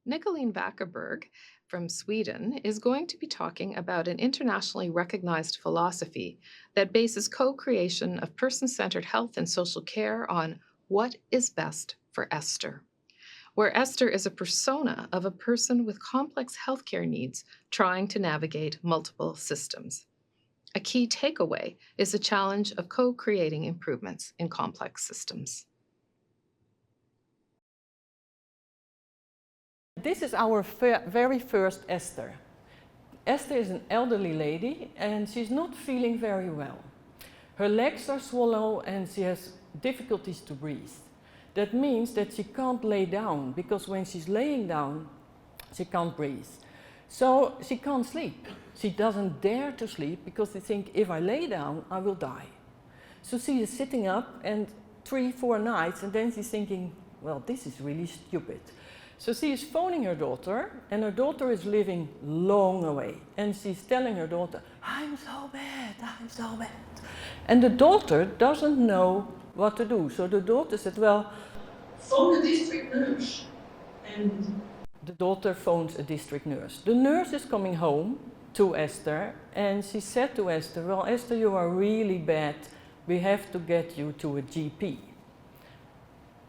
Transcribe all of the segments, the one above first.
Nicoline Vackerberg from Sweden is going to be talking about an internationally recognized philosophy that bases co creation of person centered health and social care on what is best for Esther, where Esther is a persona of a person with complex healthcare needs trying to navigate multiple systems. A key takeaway is the challenge of co creating improvements in complex systems. This is our very first Esther. Esther is an elderly lady and she's not feeling very well. Her legs are swollen and she has difficulties to breathe. That means that she can't lay down because when she's laying down, she can't breathe. So she can't sleep. She doesn't dare to sleep because she thinks if I lay down, I will die. So she is sitting up and 3-4 nights and then she's thinking, well, this is really stupid. So she is phoning her daughter, and her daughter is living long away. And she's telling her daughter, I'm so bad, I'm so bad. And the daughter doesn't know what to do. So the daughter said, well, phone the district nurse. And the daughter phones a district nurse. The nurse is coming home to Esther, and she said to Esther, well, Esther, you are really bad. We have to get you to a GP.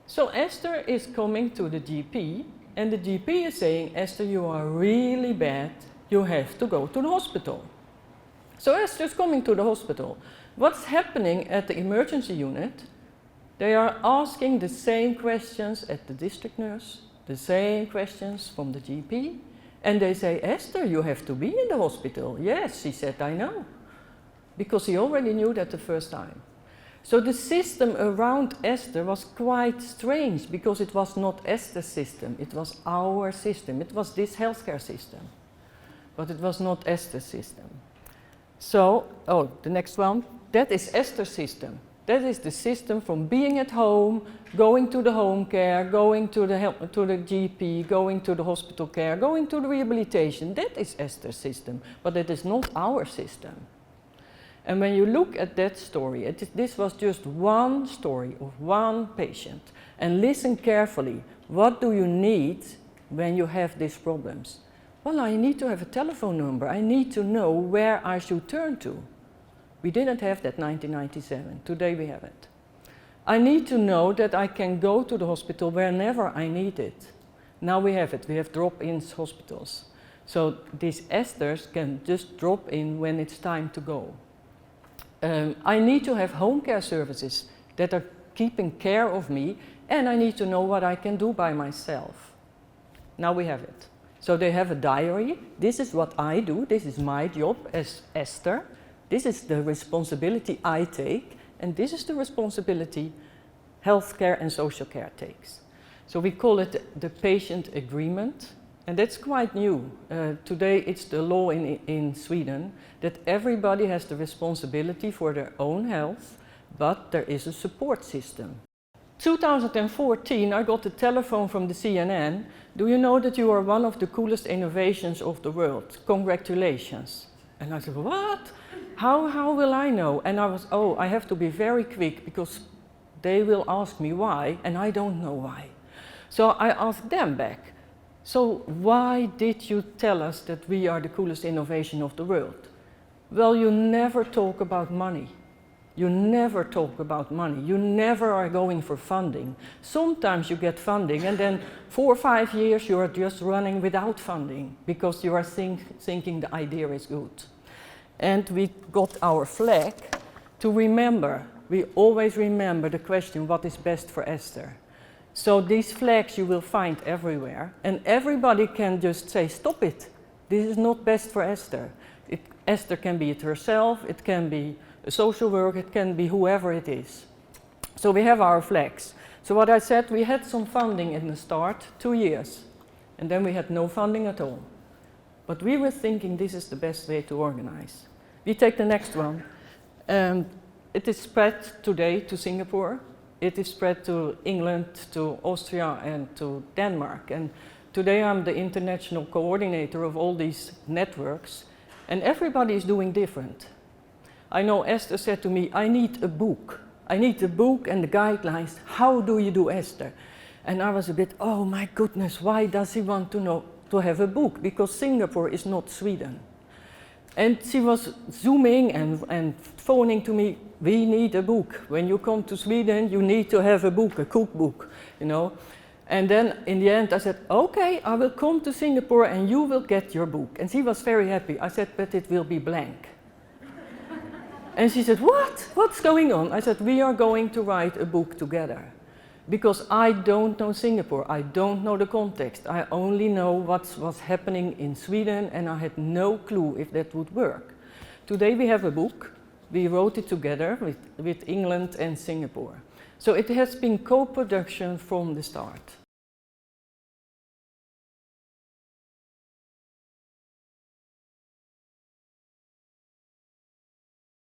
So Esther is coming to the GP, and the GP is saying, Esther, you are really bad, you have to go to the hospital. So Esther is coming to the hospital. What's happening at the emergency unit? They are asking the same questions at the district nurse, the same questions from the GP, and they say, Esther, you have to be in the hospital. Yes, she said, I know, because she already knew that the first time. So the system around Esther was quite strange because it was not Esther's system, it was our system. It was this healthcare system, but it was not Esther's system. So, the next one, that is Esther's system. That is the system from being at home, going to the home care, going to the GP, going to the hospital care, going to the rehabilitation. That is Esther's system, but it is not our system. And when you look at that story, this was just one story of one patient. And listen carefully, what do you need when you have these problems? Well, I need to have a telephone number. I need to know where I should turn to. We didn't have that in 1997. Today we have it. I need to know that I can go to the hospital whenever I need it. Now we have it. We have drop-in hospitals. So these Esthers can just drop in when it's time to go. I need to have home care services that are keeping care of me, and I need to know what I can do by myself. Now we have it. So they have a diary. This is what I do. This is my job as Esther. This is the responsibility I take, and this is the responsibility healthcare and social care takes. So we call it the patient agreement. And that's quite new. Today it's the law in Sweden that everybody has the responsibility for their own health, but there is a support system. 2014 I got a telephone from the CNN. Do you know that you are one of the coolest innovations of the world? Congratulations. And I said, what? How will I know? And I was, I have to be very quick because they will ask me why, and I don't know why. So I asked them back. So why did you tell us that we are the coolest innovation of the world? Well, you never talk about money. You never talk about money. You never are going for funding. Sometimes you get funding and then 4 or 5 years you are just running without funding because you are thinking the idea is good. And we got our flag to remember. We always remember the question, what is best for Esther? So these flags you will find everywhere, and everybody can just say, stop it, this is not best for Esther. Esther can be it herself, it can be a social worker, it can be whoever it is. So we have our flags. So what I said, we had some funding in the start, 2 years, and then we had no funding at all. But we were thinking this is the best way to organize. We take the next one. It is spread today to Singapore. It is spread to England, to Austria and to Denmark. And today I'm the international coordinator of all these networks, and everybody is doing different. I know Esther said to me, I need a book. I need the book and the guidelines. How do you do Esther? And I was a bit, oh my goodness, why does he want to have a book? Because Singapore is not Sweden. And she was zooming and phoning to me, we need a book. When you come to Sweden, you need to have a book, a cookbook, you know. And then in the end I said, okay, I will come to Singapore and you will get your book. And she was very happy. I said, but it will be blank. And she said, what? What's going on? I said, we are going to write a book together. Because I don't know Singapore, I don't know the context. I only know what was happening in Sweden and I had no clue if that would work. Today we have a book. We wrote it together with England and Singapore. So it has been co-production from the start.